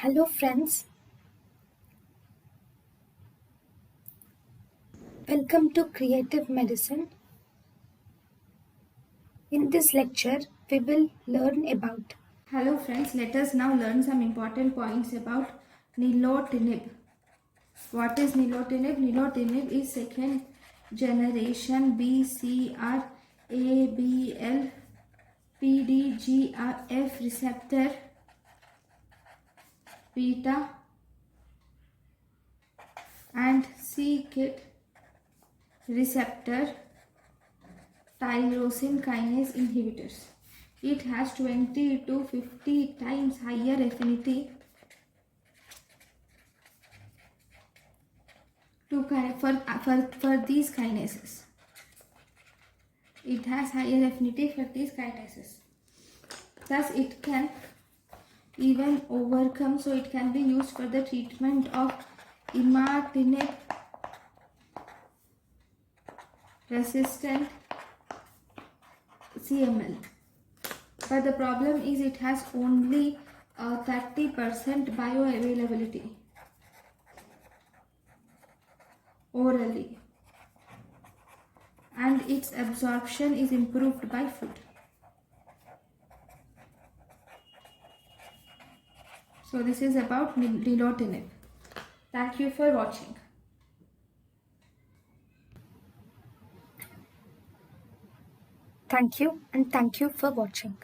Hello friends, welcome to Creative Medicine. In this lecture, we will learn about. Hello friends, let us now learn some important points about nilotinib. What is nilotinib? Nilotinib is second generation BCR-ABL PDGF receptor beta and c-KIT receptor tyrosine kinase inhibitors. It has 20 to 50 times higher affinity for these kinases. It has higher affinity for these kinases. Thus, it can even overcome, so it can be used for the treatment of imatinib resistant CML. But the problem is it has only 30% bioavailability orally, and its absorption is improved by food. So this is about nilotinib. Thank you for watching. Thank you and thank you for watching.